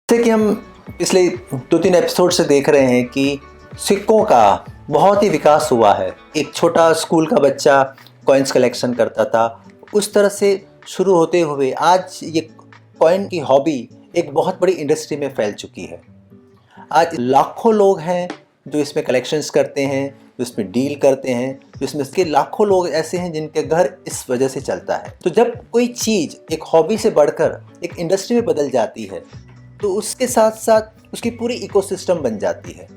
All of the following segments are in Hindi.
जैसे कि हम पिछले 2-3 एपिसोड से देख रहे हैं कि सिक्कों का बहुत ही विकास हुआ है। एक छोटा स्कूल का बच्चा कॉइन्स कलेक्शन करता था, उस तरह से शुरू होते हुए आज ये कॉइन की हॉबी एक बहुत बड़ी इंडस्ट्री में फैल चुकी है। आज लाखों लोग हैं जो इसमें कलेक्शंस करते हैं, जो इसमें डील करते हैं, जो इसमें के लाखों लोग ऐसे हैं जिनके घर इस वजह से चलता है। तो जब कोई चीज़ एक हॉबी से बढ़कर एक इंडस्ट्री में बदल जाती है तो उसके साथ साथ उसकी पूरी इकोसिस्टम बन जाती है।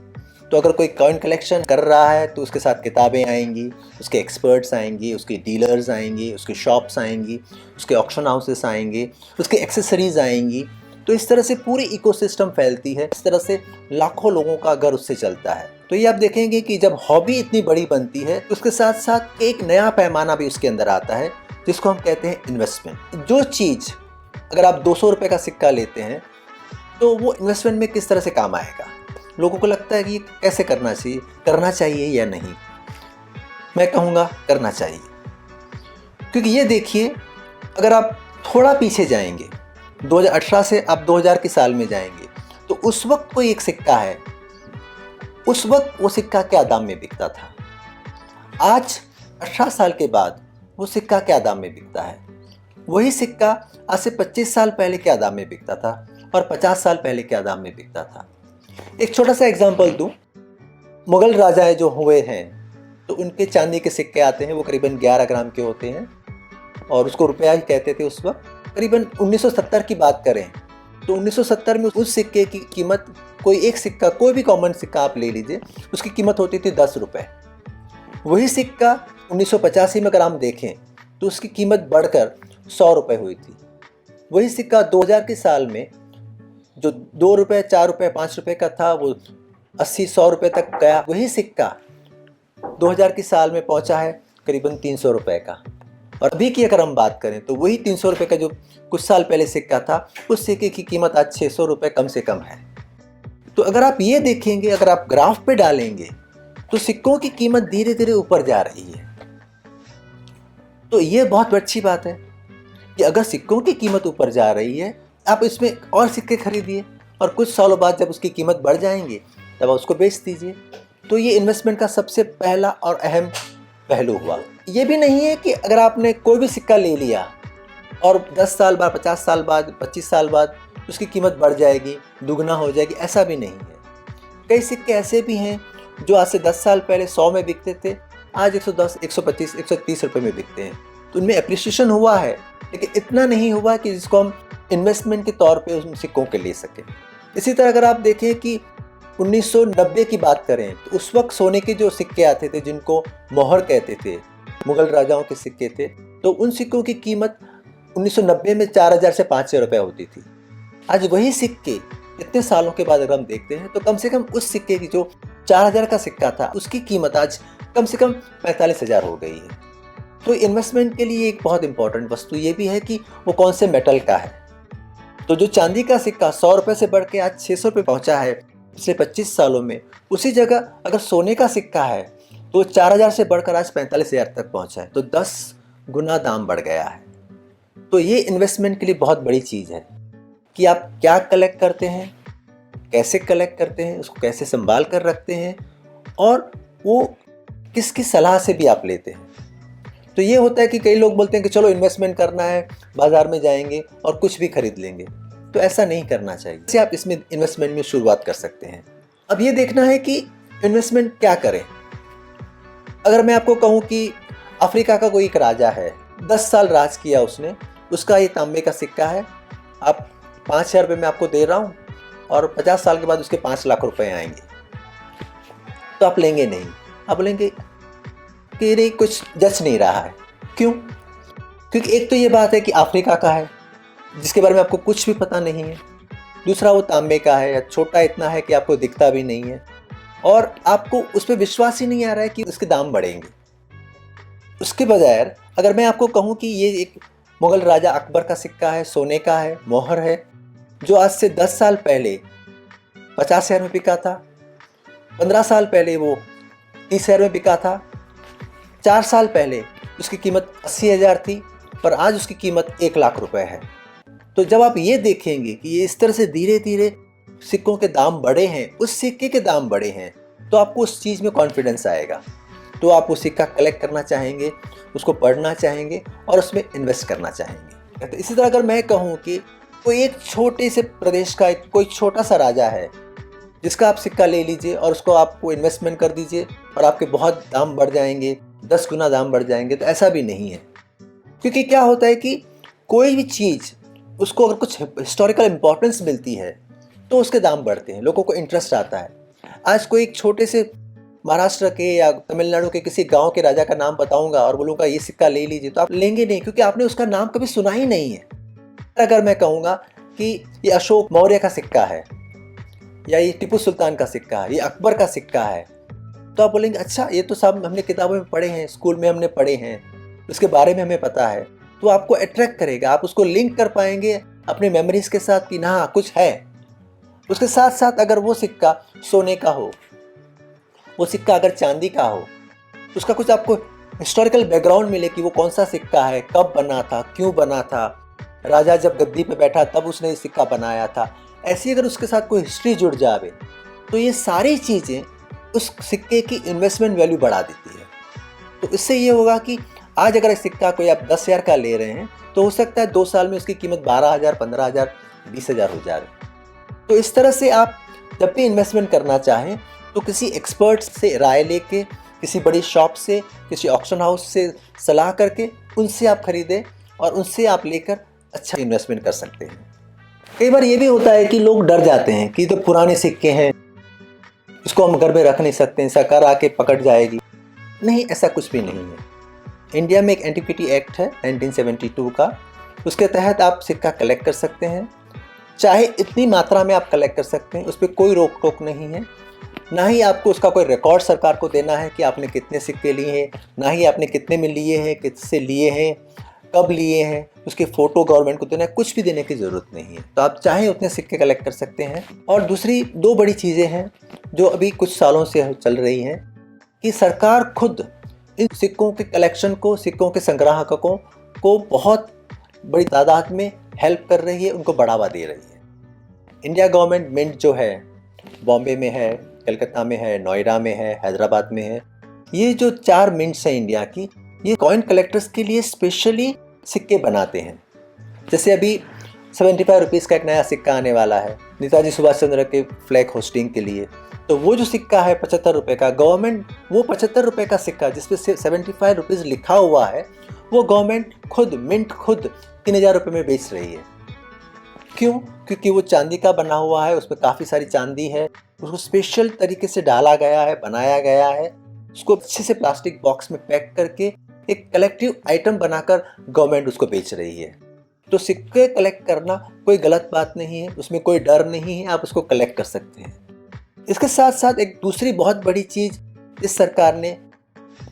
तो अगर कोई कॉइन कलेक्शन कर रहा है तो उसके साथ किताबें आएंगी, उसके एक्सपर्ट्स आएंगे, उसके डीलर्स आएंगे, उसके शॉप्स आएंगी, उसके ऑक्शन हाउसेस आएंगे, उसके एक्सेसरीज आएंगी। तो इस तरह से पूरी इकोसिस्टम फैलती है। इस तरह से लाखों लोगों का घर उससे चलता है। तो ये आप देखेंगे कि जब हॉबी इतनी बड़ी बनती है तो उसके साथ साथ एक नया पैमाना भी उसके अंदर आता है जिसको हम कहते हैं इन्वेस्टमेंट। जो चीज़ अगर आप 200 रुपये का सिक्का लेते हैं तो वो इन्वेस्टमेंट में किस तरह से काम आएगा। लोगों को लगता है कि ये कैसे करना चाहिए या नहीं। मैं कहूँगा करना चाहिए, क्योंकि ये देखिए, अगर आप थोड़ा पीछे जाएंगे 2018 से आप 2000 के साल में जाएंगे तो उस वक्त कोई एक सिक्का है, उस वक्त वो सिक्का क्या दाम में बिकता था। आज 18 साल के बाद वो सिक्का क्या दाम में बिकता है। वही सिक्का आज से 25 साल पहले क्या दाम में बिकता था और 50 साल पहले क्या दाम में बिकता था। एक छोटा सा एग्जांपल दूं, मुगल राजाएं जो हुए हैं तो उनके चांदी के सिक्के आते हैं, वो करीबन 11 ग्राम के होते हैं और उसको रुपया ही कहते थे उस वक्त। करीबन 1970 की बात करें तो 1970 में उस सिक्के की कीमत, कोई एक सिक्का, कोई भी कॉमन सिक्का आप ले लीजिए, उसकी कीमत होती थी 10 रुपये। वही सिक्का 1985 में अगर हम देखें तो उसकी कीमत बढ़कर 100 रुपये हुई थी। वही सिक्का 2000 के साल में जो 2 रुपये, 4 रुपये, 5 रुपये का था वो 80-100 रुपये तक गया। वही सिक्का 2000 के साल में पहुंचा है करीबन 300 रुपये का। और अभी की अगर हम बात करें तो वही 300 रुपये का जो कुछ साल पहले सिक्का था, उस सिक्के की कीमत आज 600 रुपये कम से कम है। तो अगर आप ये देखेंगे, अगर आप ग्राफ पे डालेंगे तो सिक्कों की कीमत धीरे धीरे ऊपर जा रही है। तो ये बहुत अच्छी बात है कि अगर सिक्कों की कीमत ऊपर जा रही है, आप इसमें और सिक्के खरीदिए और कुछ सालों बाद जब उसकी कीमत बढ़ जाएंगे तब उसको बेच दीजिए। तो ये इन्वेस्टमेंट का सबसे पहला और अहम पहलू हुआ। ये भी नहीं है कि अगर आपने कोई भी सिक्का ले लिया और 10 साल बाद, 50 साल बाद, 25 साल बाद उसकी कीमत बढ़ जाएगी, दुगना हो जाएगी, ऐसा भी नहीं है। कई सिक्के ऐसे भी हैं जो आज से 10 साल पहले 100 में बिकते थे, आज 110, 125, 130 रुपये में बिकते हैं। तो उनमें एप्रिसिएशन हुआ है, लेकिन इतना नहीं हुआ कि जिसको हम इन्वेस्टमेंट के तौर पे उन सिक्कों के ले सकें। इसी तरह अगर आप देखें कि 1990 की बात करें तो उस वक्त सोने के जो सिक्के आते थे जिनको मोहर कहते थे, मुगल राजाओं के सिक्के थे, तो उन सिक्कों की कीमत 1990 में 4000 से 5000 रुपये होती थी। आज वही सिक्के इतने सालों के बाद अगर हम देखते हैं तो कम से कम उस सिक्के की जो 4000 का सिक्का था उसकी कीमत आज कम से कम 45,000 हो गई है। तो इन्वेस्टमेंट के लिए एक बहुत इंपॉर्टेंट वस्तु ये भी है कि वो कौन से मेटल का है। तो जो चांदी का सिक्का 100 रुपये से बढ़ के आज 600 रुपये पहुँचा है पिछले 25 सालों में, उसी जगह अगर सोने का सिक्का है तो 4000 से बढ़कर आज 45,000 तक पहुँचा है। तो 10 गुना दाम बढ़ गया है। तो ये इन्वेस्टमेंट के लिए बहुत बड़ी चीज़ है कि आप क्या कलेक्ट करते हैं, कैसे कलेक्ट करते हैं, उसको कैसे संभाल कर रखते हैं और वो किसकी सलाह से भी आप लेते हैं। तो ये होता है कि कई लोग बोलते हैं कि चलो इन्वेस्टमेंट करना है, बाज़ार में जाएंगे और कुछ भी खरीद लेंगे। तो ऐसा नहीं करना चाहिए। इससे आप इसमें इन्वेस्टमेंट में शुरुआत कर सकते हैं। अब ये देखना है कि इन्वेस्टमेंट क्या करें। अगर मैं आपको कहूँ कि अफ्रीका का कोई एक राजा है, 10 साल राज किया उसने, उसका ये तांबे का सिक्का है, आप 5000 रुपये में आपको दे रहा हूँ और 50 साल के बाद उसके 5 लाख रुपए आएंगे, तो आप लेंगे नहीं। आप बोलेंगे कि नहीं, कुछ जच नहीं रहा है। क्यों? क्योंकि एक तो ये बात है कि अफ्रीका का है जिसके बारे में आपको कुछ भी पता नहीं है, दूसरा वो तांबे का है, छोटा इतना है कि आपको दिखता भी नहीं है और आपको उस पर विश्वास ही नहीं आ रहा है कि उसके दाम बढ़ेंगे। उसके बजाय अगर मैं आपको कहूँ कि ये एक मुगल राजा अकबर का सिक्का है, सोने का है, मोहर है, जो आज से 10 साल पहले 50,000 में बिका था, 15 साल पहले वो 30,000 में बिका था, 4 साल पहले उसकी कीमत 80,000 थी, पर आज उसकी कीमत 1 लाख रुपए है। तो जब आप ये देखेंगे कि ये इस तरह से धीरे धीरे सिक्कों के दाम बढ़े हैं, उस सिक्के के दाम बढ़े हैं, तो आपको उस चीज़ में कॉन्फिडेंस आएगा। तो आप वो सिक्का कलेक्ट करना चाहेंगे, उसको पढ़ना चाहेंगे और उसमें इन्वेस्ट करना चाहेंगे। तो इसी तरह अगर मैं कहूँ कि कोई एक छोटे से प्रदेश का कोई छोटा सा राजा है जिसका आप सिक्का ले लीजिए और उसको आपको इन्वेस्टमेंट कर दीजिए और आपके बहुत दाम बढ़ जाएंगे, 10 गुना दाम बढ़ जाएंगे, तो ऐसा भी नहीं है। क्योंकि क्या होता है कि कोई भी चीज़ उसको अगर कुछ हिस्टोरिकल इम्पोर्टेंस मिलती है तो उसके दाम बढ़ते हैं, लोगों को इंटरेस्ट आता है। आज कोई एक छोटे से महाराष्ट्र के या तमिलनाडु के किसी गांव के राजा का नाम बताऊंगा और बोलूँगा ये सिक्का ले लीजिए, तो आप लेंगे नहीं, क्योंकि आपने उसका नाम कभी सुना ही नहीं है। अगर मैं कहूँगा कि ये अशोक मौर्य का सिक्का है या ये टीपू सुल्तान का सिक्का है, ये अकबर का सिक्का है, तो आप बोलेंगे अच्छा ये तो सब हमने किताबों में पढ़े हैं, स्कूल में हमने पढ़े हैं, उसके बारे में हमें पता है। तो आपको अट्रैक्ट करेगा, आप उसको लिंक कर पाएंगे अपने मेमोरीज के साथ कि हाँ कुछ है। उसके साथ साथ अगर वो सिक्का सोने का हो, वो सिक्का अगर चांदी का हो, उसका कुछ आपको हिस्टोरिकल बैकग्राउंड मिले कि वो कौन सा सिक्का है, कब बना था, क्यों बना था, राजा जब गद्दी पे बैठा तब उसने ये सिक्का बनाया था, ऐसी अगर उसके साथ कोई हिस्ट्री जुड़ जावे, तो ये सारी चीज़ें उस सिक्के की इन्वेस्टमेंट वैल्यू बढ़ा देती है। तो इससे ये होगा कि आज अगर इस सिक्का कोई आप 10,000 का ले रहे हैं तो हो सकता है 2 साल में उसकी कीमत 12,000, 15,000, 20,000 हो जाए। तो इस तरह से आप जब भी इन्वेस्टमेंट करना चाहें तो किसी एक्सपर्ट से राय लेके, किसी बड़ी शॉप से, किसी ऑक्शन हाउस से सलाह करके उनसे आप खरीदें और उनसे आप लेकर अच्छा इन्वेस्टमेंट कर सकते हैं। कई बार ये भी होता है कि लोग डर जाते हैं कि तो पुराने सिक्के हैं, इसको हम घर में रख नहीं सकते, सरकार आके पकड़ जाएगी। नहीं, ऐसा कुछ भी नहीं है। इंडिया में एक एंटीक्विटी एक्ट है 1972 का, उसके तहत आप सिक्का कलेक्ट कर सकते हैं, चाहे इतनी मात्रा में आप कलेक्ट कर सकते हैं, उस पर कोई रोक टोक नहीं है। ना ही आपको उसका कोई रिकॉर्ड सरकार को देना है कि आपने कितने सिक्के लिए हैं, ना ही आपने कितने में लिए हैं, किससे लिए हैं, कब लिए हैं, उसकी फ़ोटो गवर्नमेंट को देना है, कुछ भी देने की ज़रूरत नहीं है। तो आप चाहें उतने सिक्के कलेक्ट कर सकते हैं। और दूसरी 2 बड़ी चीज़ें हैं जो अभी कुछ सालों से चल रही हैं कि सरकार खुद इन सिक्कों के कलेक्शन को, सिक्कों के संग्राहकों को बहुत बड़ी तादाद में हेल्प कर रही है, उनको बढ़ावा दे रही है। इंडिया गवर्नमेंट मिंट जो है बॉम्बे में है, कलकत्ता में है, नोएडा में है, हैदराबाद में है, ये जो 4 मिंट्स हैं इंडिया की, ये कॉइन कलेक्टर्स के लिए स्पेशली सिक्के बनाते हैं। जैसे अभी 75 रुपीज़ का एक नया सिक्का आने वाला है नेताजी सुभाष चंद्र के फ्लैग होस्टिंग के लिए। तो वो जो सिक्का है 75 रुपये का, गवर्नमेंट वो 75 रुपये का सिक्का जिस पे 75 रुपीज़ लिखा हुआ है, वो गवर्नमेंट खुद, मिंट खुद 3,000 रुपये में बेच रही है। क्यों? क्योंकि वो चांदी का बना हुआ है, उसमें काफ़ी सारी चांदी है, उसको स्पेशल तरीके से डाला गया है, बनाया गया है, उसको अच्छे से प्लास्टिक बॉक्स में पैक करके एक कलेक्टिव आइटम बनाकर गवर्नमेंट उसको बेच रही है। तो सिक्के कलेक्ट करना कोई गलत बात नहीं है, उसमें कोई डर नहीं है, आप उसको कलेक्ट कर सकते हैं। इसके साथ साथ एक दूसरी बहुत बड़ी चीज़ इस सरकार ने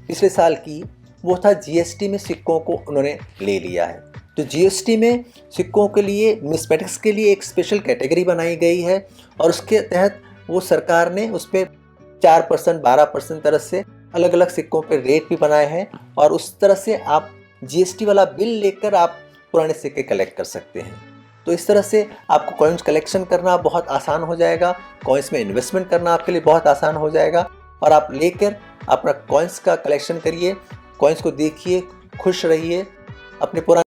पिछले साल की, वो था जीएसटी में सिक्कों को उन्होंने ले लिया है। तो जीएसटी में सिक्कों के लिए, नुस्मेटिक्स के लिए एक स्पेशल कैटेगरी बनाई गई है और उसके तहत वो सरकार ने उस पर 4%, 12% तरह से अलग अलग सिक्कों पे रेट भी बनाए हैं और उस तरह से आप जीएसटी वाला बिल लेकर आप पुराने सिक्के कलेक्ट कर सकते हैं। तो इस तरह से आपको कॉइन्स कलेक्शन करना बहुत आसान हो जाएगा, कॉइन्स में इन्वेस्टमेंट करना आपके लिए बहुत आसान हो जाएगा और आप लेकर अपना कॉइन्स का कलेक्शन करिए, कॉइन्स को देखिए, खुश रहिए, अपने पुराने